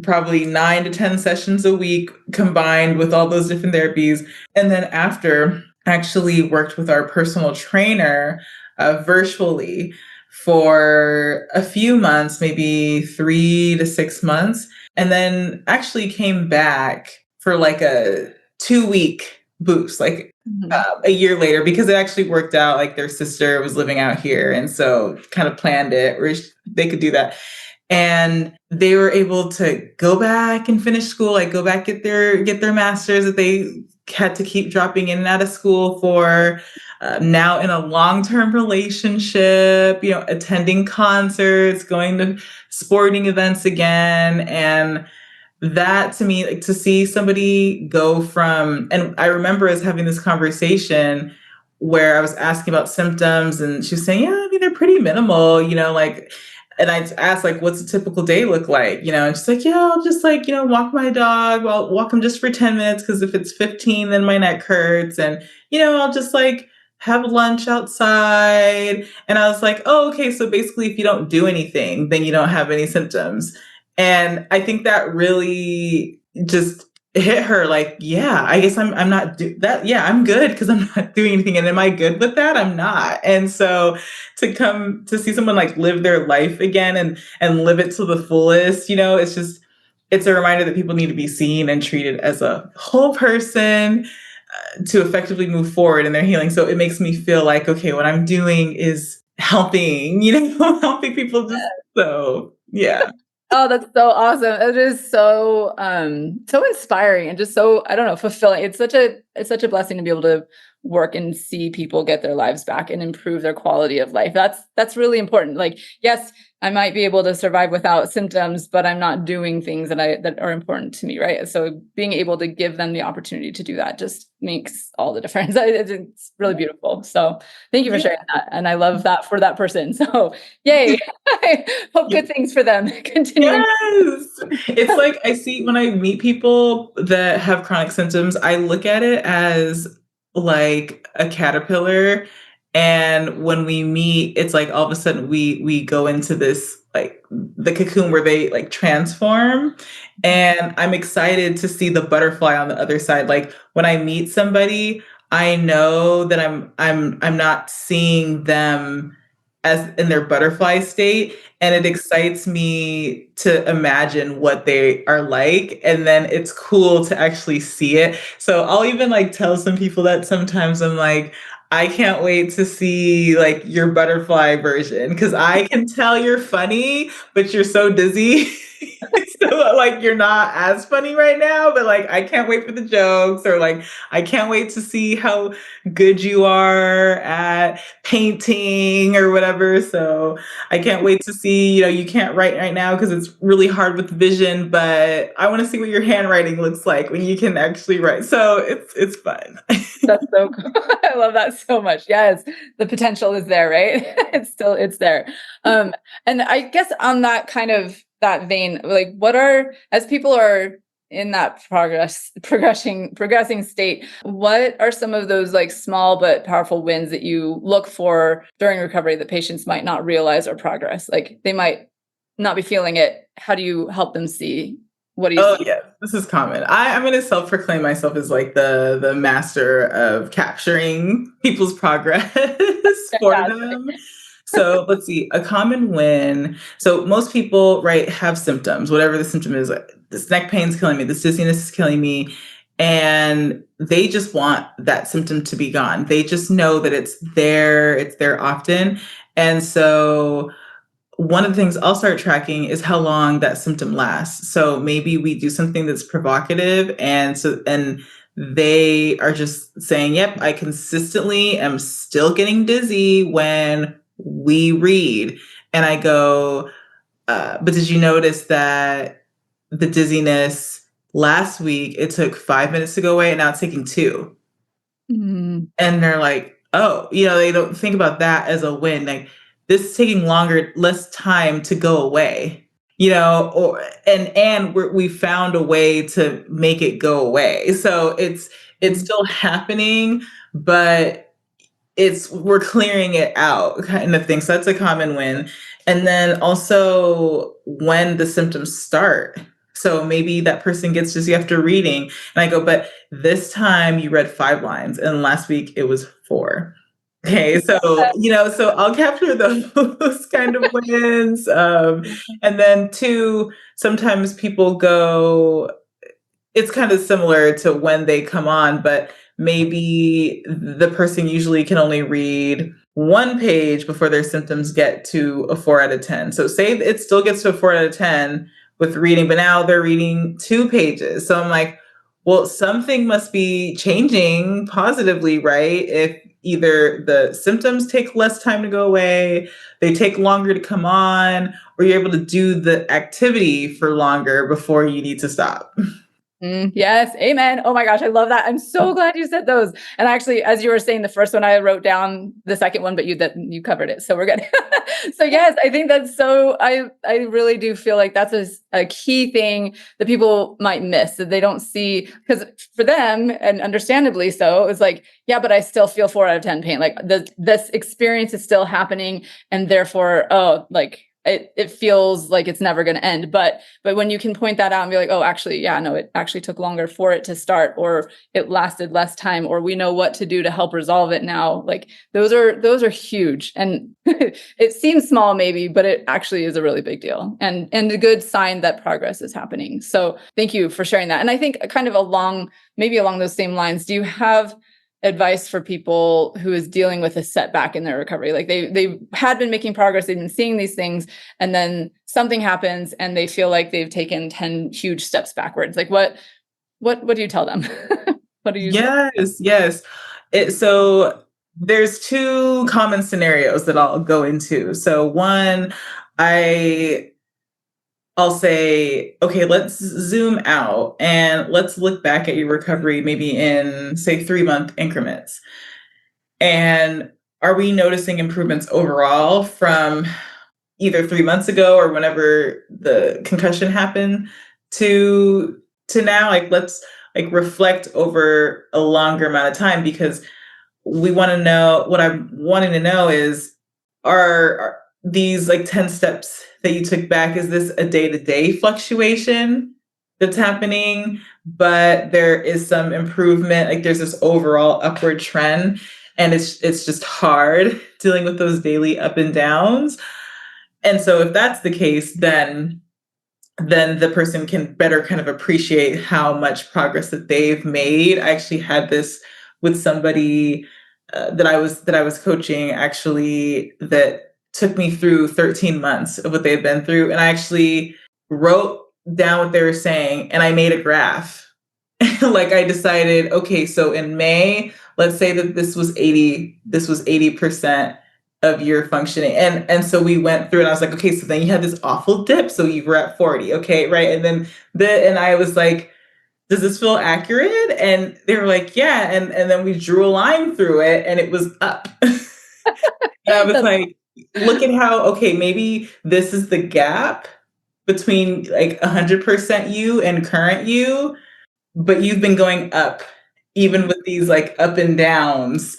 probably 9 to 10 sessions a week combined with all those different therapies. And then after, actually worked with our personal trainer virtually for a few months, maybe 3 to 6 months. And then actually came back for a 2-week boost, a year later, because it actually worked out. Their sister was living out here. And so kind of planned it where they could do that. And they were able to go back and finish school, go back, get their master's that they had to keep dropping in and out of school for, now in a long-term relationship, attending concerts, going to sporting events again. And that to me, like to see somebody go from, and I remember us having this conversation where I was asking about symptoms and she was saying, yeah, I mean, they're pretty minimal, like, and I asked like, what's a typical day look like? And she's like, yeah, I'll just like, walk my dog. I'll walk him just for 10 minutes. Cause if it's 15, then my neck hurts. And, I'll just like have lunch outside. And I was like, oh, okay. So basically if you don't do anything, then you don't have any symptoms. And I think that really just hit her like, yeah, I guess I'm not that. Yeah, I'm good because I'm not doing anything. And am I good with that? I'm not. And so to come to see someone like live their life again and live it to the fullest, it's a reminder that people need to be seen and treated as a whole person to effectively move forward in their healing. So it makes me feel like, okay, what I'm doing is helping, helping people just so, yeah. Oh, that's so awesome. It is so so inspiring and just so, I don't know, fulfilling. It's such a blessing to be able to work and see people get their lives back and improve their quality of life. That's really important. Like, yes, I might be able to survive without symptoms, but I'm not doing things that are important to me, right? So being able to give them the opportunity to do that just makes all the difference. It's really beautiful. So thank you for sharing that. And I love that for that person. So yay. I hope good things for them. Continuing. Yes. It's like I see when I meet people that have chronic symptoms, I look at it as like a caterpillar. And when we meet, it's like all of a sudden we go into this like the cocoon where they like transform. And I'm excited to see the butterfly on the other side. Like when I meet somebody, I know that I'm not seeing them as in their butterfly state. And it excites me to imagine what they are like. And then it's cool to actually see it. So I'll even like tell some people that sometimes I'm like, I can't wait to see like your butterfly version because I can tell you're funny, but you're so dizzy. So like you're not as funny right now, but like I can't wait for the jokes or like I can't wait to see how good you are at painting or whatever. So I can't wait to see, you can't write right now because it's really hard with vision, but I want to see what your handwriting looks like when you can actually write. So it's fun. That's so cool. I love that so much. Yes, the potential is there, right? It's there. And I guess on that kind of that vein, like as people are in that progressing state, what are some of those like small but powerful wins that you look for during recovery that patients might not realize are progress? Like they might not be feeling it. How do you help them see? What do you Oh see? yeah, this is common. I'm going to self-proclaim myself as like the master of capturing people's progress for Fantastic. them. So let's see, a common win. So most people, right, have symptoms, whatever the symptom is. Like, this neck pain's killing me, this dizziness is killing me, and they just want that symptom to be gone. They just know that it's there often, and so one of the things I'll start tracking is how long that symptom lasts. So maybe we do something that's provocative and they are just saying, yep, I consistently am still getting dizzy when we read. And I go, but did you notice that the dizziness last week, it took 5 minutes to go away and now it's taking 2? Mm. And they're like, oh, they don't think about that as a win. Like this is taking longer, less time to go away, we found a way to make it go away. So it's still happening, but we're clearing it out kind of thing. So that's a common win. And then also when the symptoms start. So maybe that person gets dizzy after reading and I go, but this time you read 5 lines and last week it was 4. Okay, so so I'll capture those kind of wins. And then 2, sometimes people go, it's kind of similar to when they come on, but maybe the person usually can only read 1 page before their symptoms get to a 4 out of 10. So say it still gets to a 4 out of 10 with reading, but now they're reading 2 pages. So I'm like, well, something must be changing positively, right? If either the symptoms take less time to go away, they take longer to come on, or you're able to do the activity for longer before you need to stop. Yes. Amen. Oh my gosh. I love that. I'm so glad you said those. And actually, as you were saying the first one, I wrote down the second one, but you covered it. So we're good. So yes, I think that's I really do feel like that's a key thing that people might miss, that they don't see, because for them, and understandably so, it's like, yeah, but I still feel 4 out of 10 pain. Like this experience is still happening. And therefore, it feels like it's never going to end. But when you can point that out and be like, oh, actually, yeah, no, it actually took longer for it to start, or it lasted less time, or we know what to do to help resolve it now. Like those are huge. And it seems small maybe, but it actually is a really big deal, and a good sign that progress is happening. So thank you for sharing that. And I think kind of along those same lines, do you have advice for people who is dealing with a setback in their recovery? Like they had been making progress, they've been seeing these things, and then something happens and they feel like they've taken 10 huge steps backwards. Like what do you tell them? What do you say? Yes. So there's 2 common scenarios that I'll go into. So one, I'll say, okay, let's zoom out and let's look back at your recovery, maybe in, say, 3-month increments. And are we noticing improvements overall from either 3 months ago or whenever the concussion happened to now? Like, let's like reflect over a longer amount of time, because we want to know, what I'm wanting to know is, are these like 10 steps that you took back, is this a day-to-day fluctuation that's happening, but there is some improvement, like there's this overall upward trend, and it's just hard dealing with those daily up and downs. And so if that's the case, then the person can better kind of appreciate how much progress that they've made. I actually had this with somebody that I was coaching, actually, that took me through 13 months of what they've been through, and I actually wrote down what they were saying and I made a graph. Like, I decided, okay, so in May, let's say that this was 80% of your functioning. And so we went through and I was like, okay, so then you had this awful dip. So you were at 40. Okay. Right. And then and I was like, does this feel accurate? And they were like, yeah. And then we drew a line through it and it was up. And I was like, look at how, okay, maybe this is the gap between like 100% you and current you, but you've been going up even with these like up and downs.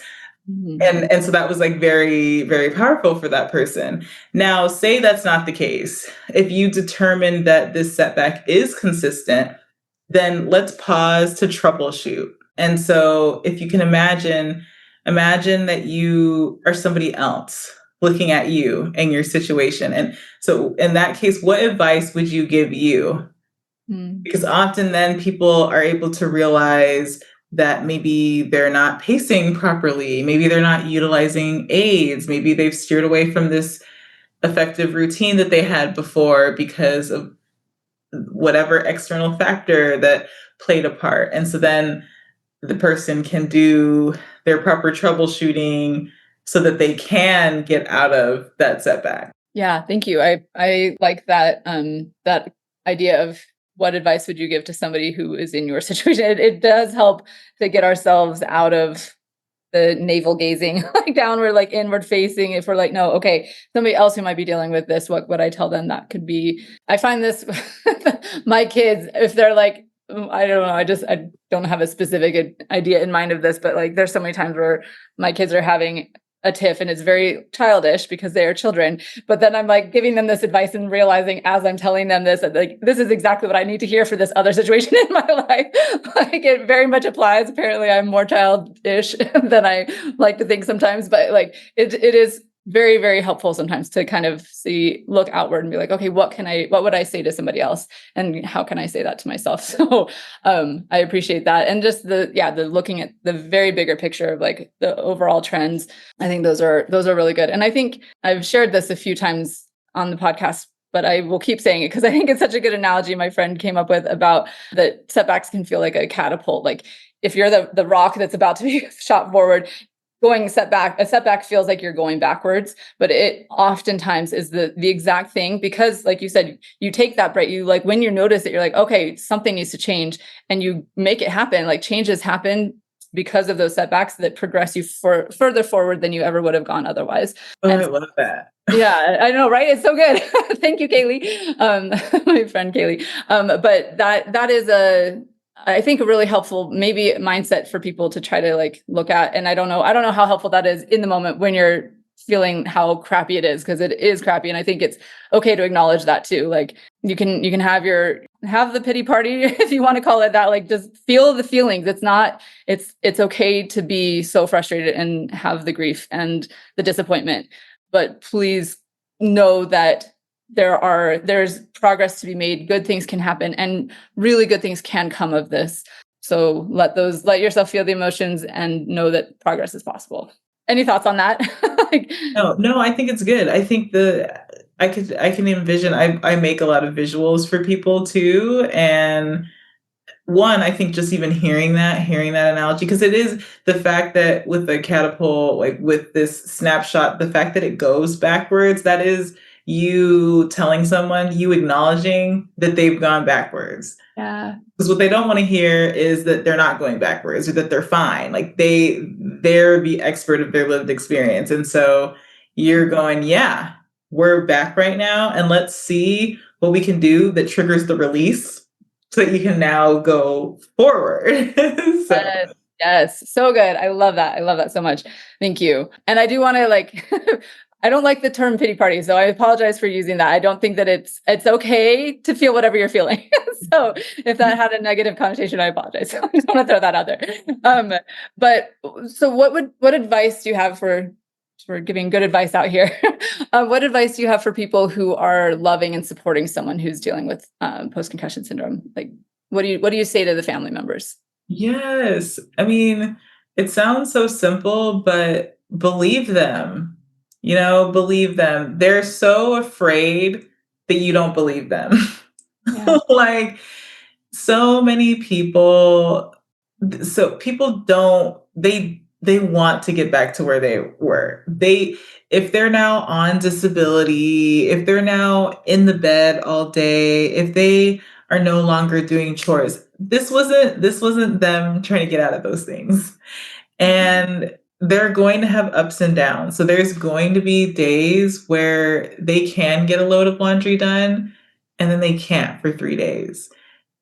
And so that was like very, very powerful for that person. Now, say that's not the case. If you determine that this setback is consistent, then let's pause to troubleshoot. And so if you can imagine that you are somebody else looking at you and your situation. And so in that case, what advice would you give you? Because often then people are able to realize that maybe they're not pacing properly, maybe they're not utilizing aids, maybe they've steered away from this effective routine that they had before because of whatever external factor that played a part. And so then the person can do their proper troubleshooting so that they can get out of that setback. Yeah, thank you. I like that that idea of what advice would you give to somebody who is in your situation. It does help to get ourselves out of the navel gazing, like downward, like inward facing. If we're like, no, okay, somebody else who might be dealing with this, what would I tell them? That could be, I find this, my kids, if they're like, I don't know, I don't have a specific idea in mind of this, but like there's so many times where my kids are having a tiff and it's very childish because they are children. But then I'm like giving them this advice and realizing as I'm telling them this, like, this is exactly what I need to hear for this other situation in my life. Like it very much applies. Apparently I'm more childish than I like to think sometimes, but like it is very, very helpful sometimes to kind of look outward and be like, okay, what would I say to somebody else? And how can I say that to myself? So I appreciate that. And just the looking at the very bigger picture of like the overall trends. I think those are really good. And I think I've shared this a few times on the podcast, but I will keep saying it because I think it's such a good analogy my friend came up with about that setbacks can feel like a catapult. Like if you're the rock that's about to be shot forward, a setback feels like you're going backwards, but it oftentimes is the exact thing, because like you said, you take that break, you like when you notice that you're like, okay, something needs to change, and you make it happen. Like changes happen because of those setbacks that progress you further forward than you ever would have gone otherwise. Oh, And I love that. yeah, I know, right? It's so good. Thank you, Kaylee, my friend Kaylee. But that is I think a really helpful maybe mindset for people to try to like look at. And I don't know how helpful that is in the moment when you're feeling how crappy it is, because it is crappy. And I think it's okay to acknowledge that too. Like you can have the pity party if you want to call it that. Like just feel the feelings. It's okay to be so frustrated and have the grief and the disappointment. But please know that there's progress to be made. Good things can happen, and really good things can come of this. So let yourself feel the emotions and know that progress is possible. Any thoughts on that? No, I think it's good. I think I can envision, I make a lot of visuals for people too. And one, I think just even hearing that analogy, because it is the fact that with the catapult, like with this snapshot, the fact that it goes backwards, that is you telling someone, you acknowledging that they've gone backwards. Yeah. Because what they don't want to hear is that they're not going backwards or that they're fine. Like they're the expert of their lived experience. And so you're going, yeah, we're back right now. And let's see what we can do that triggers the release so that you can now go forward. So. Yes. So good. I love that. I love that so much. Thank you. And I do want to I don't like the term pity party, so I apologize for using that. I don't think that it's okay to feel whatever you're feeling. So if that had a negative connotation, I apologize. I just want to throw that out there. But so what advice do you have for giving good advice out here? What advice do you have for people who are loving and supporting someone who's dealing with post-concussion syndrome? Like, what do you say to the family members? Yes. I mean, it sounds so simple, but believe them. Believe them. They're so afraid that you don't believe them. Yeah. Like so many people, so people don't, they want to get back to where they were. If they're now on disability, if they're now in the bed all day, if they are no longer doing chores, this wasn't them trying to get out of those things. And they're going to have ups and downs. So there's going to be days where they can get a load of laundry done and then they can't for 3 days.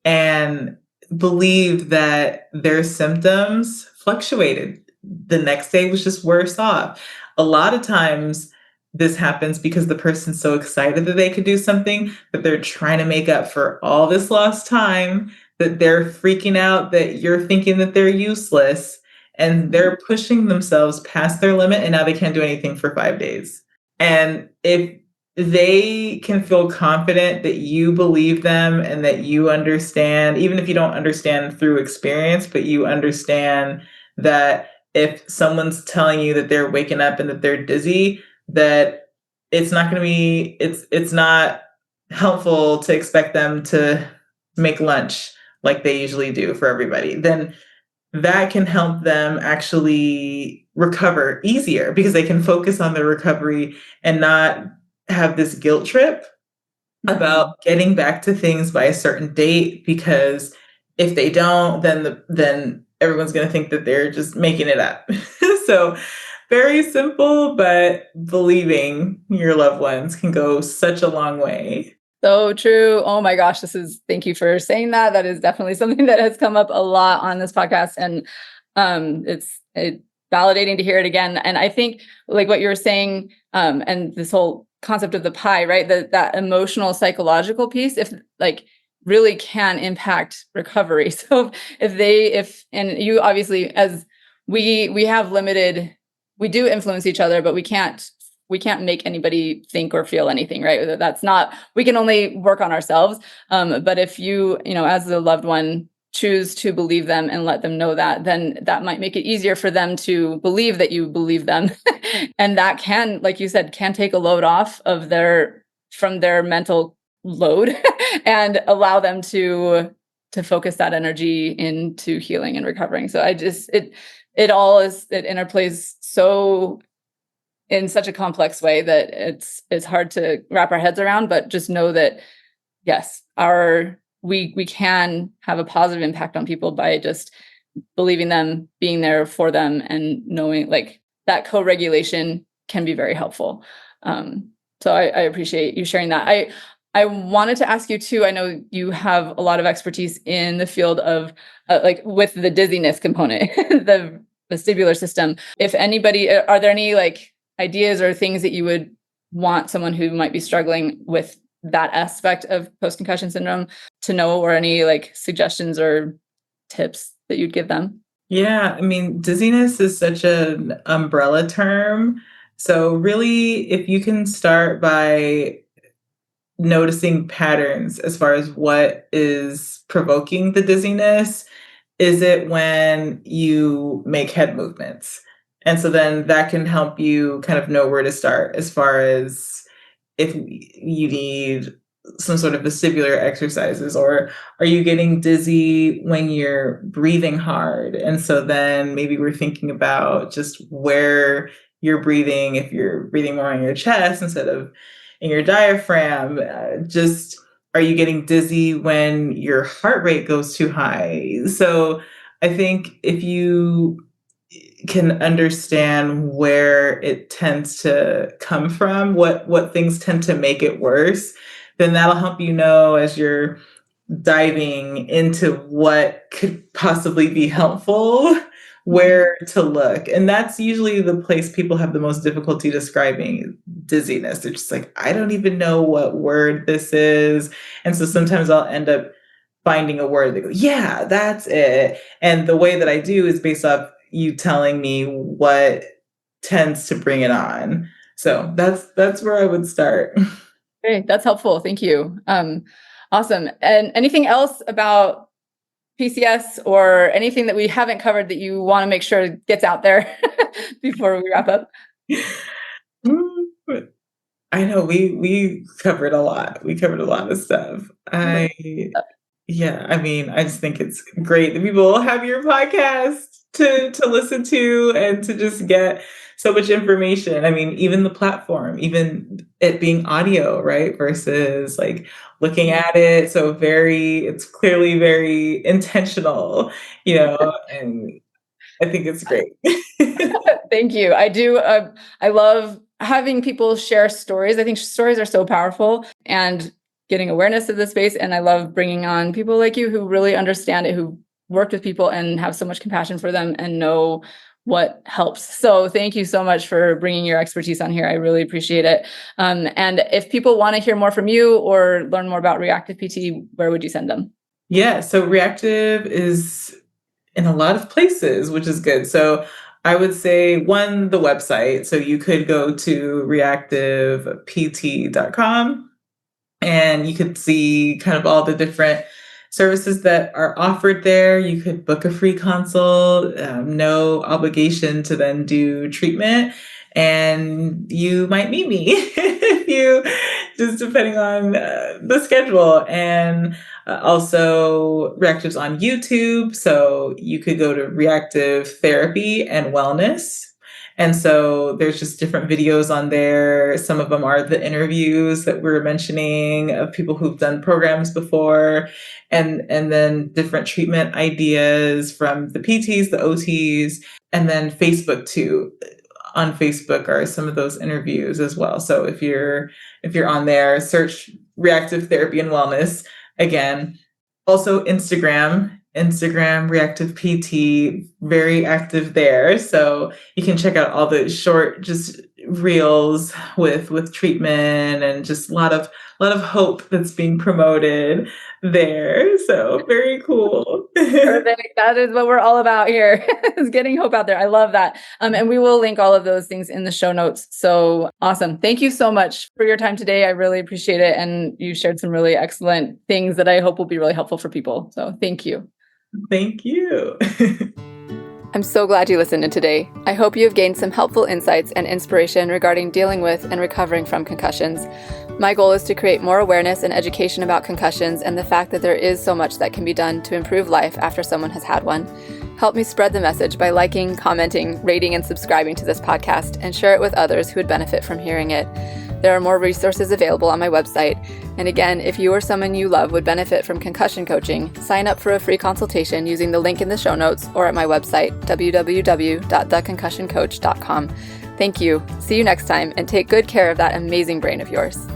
And believe that their symptoms fluctuated. The next day was just worse off. A lot of times this happens because the person's so excited that they could do something that they're trying to make up for all this lost time, that they're freaking out that you're thinking that they're useless, and they're pushing themselves past their limit, and now they can't do anything for 5 days. And if they can feel confident that you believe them and that you understand, even if you don't understand through experience, but you understand that if someone's telling you that they're waking up and that they're dizzy, that it's not going to be, it's not helpful to expect them to make lunch like they usually do for everybody, then that can help them actually recover easier because they can focus on their recovery and not have this guilt trip about getting back to things by a certain date, because if they don't, then everyone's going to think that they're just making it up. So very simple, but believing your loved ones can go such a long way. So true. Oh my gosh, thank you for saying that. That is definitely something that has come up a lot on this podcast. And it's validating to hear it again. And I think like what you were saying, and this whole concept of the pie, right? That emotional, psychological piece, if like really can impact recovery. So and you obviously, as we have limited, we do influence each other, but we can't make anybody think or feel anything, right? We can only work on ourselves. But if you as the loved one, choose to believe them and let them know that, then that might make it easier for them to believe that you believe them. And that can, like you said, can take a load off of their from their mental load and allow them to focus that energy into healing and recovering. So it interplays so in such a complex way that it's hard to wrap our heads around, but just know that yes, we can have a positive impact on people by just believing them, being there for them, and knowing like that co-regulation can be very helpful. So I appreciate you sharing that. I wanted to ask you too, I know you have a lot of expertise in the field of like with the dizziness component, the vestibular system. If anybody, are there any like ideas or things that you would want someone who might be struggling with that aspect of post-concussion syndrome to know, or any like suggestions or tips that you'd give them? Yeah, I mean, dizziness is such an umbrella term. So really, if you can start by noticing patterns as far as what is provoking the dizziness. Is it when you make head movements? And so then that can help you kind of know where to start as far as if you need some sort of vestibular exercises, or are you getting dizzy when you're breathing hard? And so then maybe we're thinking about just where you're breathing, if you're breathing more on your chest instead of in your diaphragm. Just are you getting dizzy when your heart rate goes too high? So I think if you can understand where it tends to come from, what things tend to make it worse, then that'll help you know as you're diving into what could possibly be helpful, where to look. And that's usually the place people have the most difficulty describing dizziness. They're just like, I don't even know what word this is. And so sometimes I'll end up finding a word. They go, yeah, that's it. And the way that I do is based off you telling me what tends to bring it on. So that's where I would start. Great, that's helpful. Thank you. Awesome. And anything else about PCS or anything that we haven't covered that you want to make sure gets out there before we wrap up? I know we covered a lot. We covered a lot of stuff. Yeah, I mean, I just think it's great that people have your podcast to listen to and to just get so much information. I mean, even the platform, even it being audio, right? Versus like looking at it. So it's clearly very intentional, and I think it's great. Thank you. I do. I love having people share stories. I think stories are so powerful, and getting awareness of the space. And I love bringing on people like you who really understand it, who worked with people and have so much compassion for them and know what helps. So thank you so much for bringing your expertise on here. I really appreciate it. And if people want to hear more from you or learn more about Reactive PT, where would you send them? Yeah, so Reactive is in a lot of places, which is good. So I would say one, the website. So you could go to reactivept.com and you could see kind of all the different services that are offered there. You could book a free consult, no obligation to then do treatment. And you might meet me if you, just depending on the schedule. And also, Reactive's on YouTube. So you could go to Reactive Therapy and Wellness. And so there's just different videos on there. Some of them are the interviews that we were mentioning of people who've done programs before, and then different treatment ideas from the PTs, the OTs, and then Facebook too. On Facebook are some of those interviews as well. So if you're on there, search Reactive Therapy and Wellness again. Also Instagram Reactive PT, very active there. So you can check out all the short just reels with treatment and just a lot of hope that's being promoted there. So very cool. Perfect. That is what we're all about here, is getting hope out there. I love that. And we will link all of those things in the show notes. So awesome. Thank you so much for your time today. I really appreciate it. And you shared some really excellent things that I hope will be really helpful for people. So thank you. Thank you. I'm so glad you listened in today. I hope you have gained some helpful insights and inspiration regarding dealing with and recovering from concussions. My goal is to create more awareness and education about concussions and the fact that there is so much that can be done to improve life after someone has had one. Help me spread the message by liking, commenting, rating, and subscribing to this podcast, and share it with others who would benefit from hearing it. There are more resources available on my website. And again, if you or someone you love would benefit from concussion coaching, sign up for a free consultation using the link in the show notes or at my website, www.theconcussioncoach.com. Thank you. See you next time, and take good care of that amazing brain of yours.